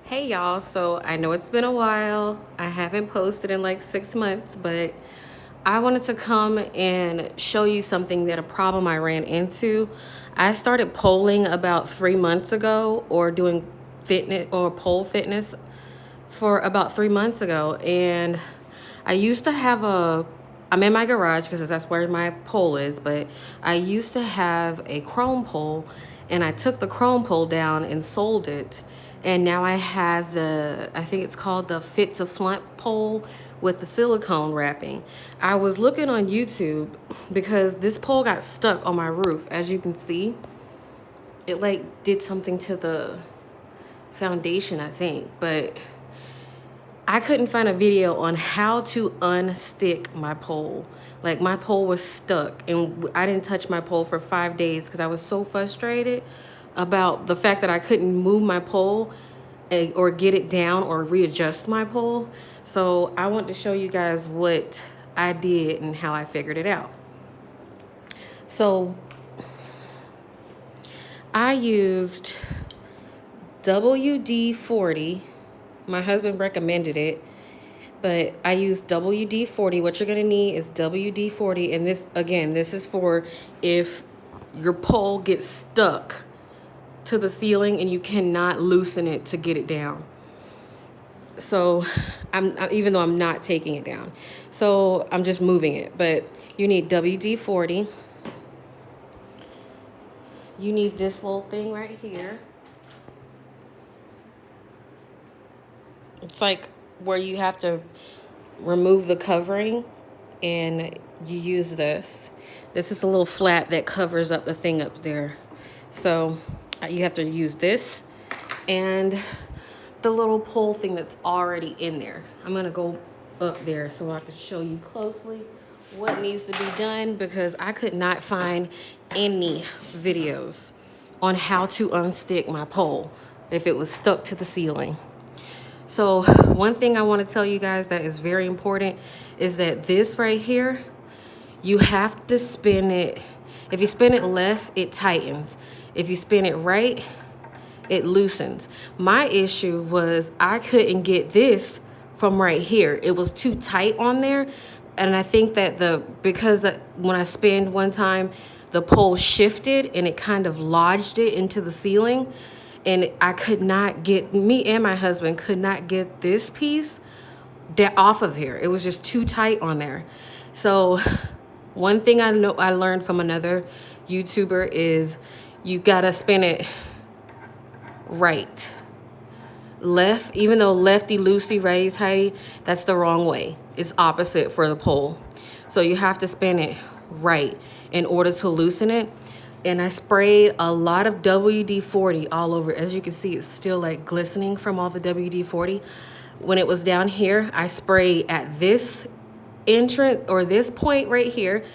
Hey y'all, so I know it's been a while. I haven't posted in like 6 months, but I wanted to come and show you something that a problem I ran into. I started polling about 3 months ago, or doing fitness or pole fitness for about 3 months ago. And I used to have I'm in my garage because that's where my pole is, but I used to have a chrome pole, and I took the chrome pole down and sold it. And now I have I think it's called the Fit to Flint pole with the silicone wrapping. I was looking on YouTube because this pole got stuck on my roof. As you can see, it like did something to the foundation, I think, but I couldn't find a video on how to unstick my pole. Like, my pole was stuck, and I didn't touch my pole for 5 days because I was so frustrated about the fact that I couldn't move my pole or get it down or readjust my pole. So I want to show you guys what I did and how I figured it out. So I used WD-40. My husband recommended it, but I used WD-40. What you're gonna need is WD-40, and this is for if your pole gets stuck to the ceiling and you cannot loosen it to get it down. So even though I'm not taking it down, so I'm just moving it. But you need WD-40. You need this little thing right here. It's like where you have to remove the covering, and you use this. This is a little flap that covers up the thing up there. So you have to use this and the little pole thing that's already in there. I'm gonna go up there so I can show you closely what needs to be done, because I could not find any videos on how to unstick my pole if it was stuck to the ceiling. So one thing I want to tell you guys that is very important is that this right here, you have to spin it. If you spin it left, it tightens. If you spin it right, it loosens. My issue was I couldn't get this from right here. It was too tight on there. And I think that when I spinned one time, the pole shifted and it kind of lodged it into the ceiling. And I could not get, me and my husband could not get this piece off of here. It was just too tight on there. So one thing I learned from another YouTuber is you gotta spin it right. Left, even though lefty loosey, righty tighty, that's the wrong way. It's opposite for the pole. So you have to spin it right in order to loosen it. And I sprayed a lot of WD-40 all over. As you can see, it's still like glistening from all the WD-40. When it was down here, I sprayed at this entrance, or this point right here,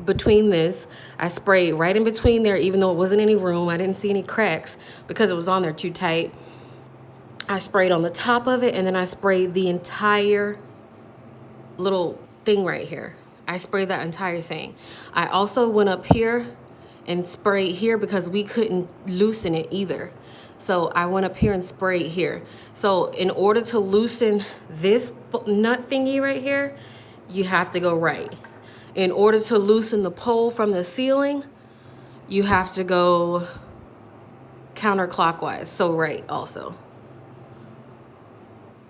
between this, I sprayed right in between there, even though it wasn't any room. I didn't see any cracks because it was on there too tight. I sprayed on the top of it, and then I sprayed the entire little thing right here. I sprayed that entire thing. I also went up here and sprayed here because we couldn't loosen it either. So I went up here and sprayed here. So in order to loosen this nut thingy right here, you have to go right. In order to loosen the pole from the ceiling, you have to go counterclockwise, so right also.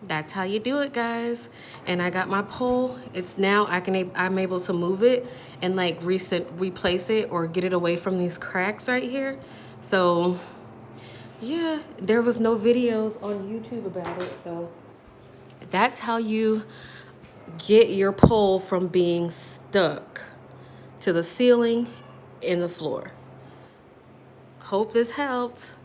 That's how you do it, guys. And I got my pole. It's now I'm able to move it and like replace it or get it away from these cracks right here. So yeah, there was no videos on YouTube about it. So that's how you get your pole from being stuck to the ceiling and the floor. Hope this helped.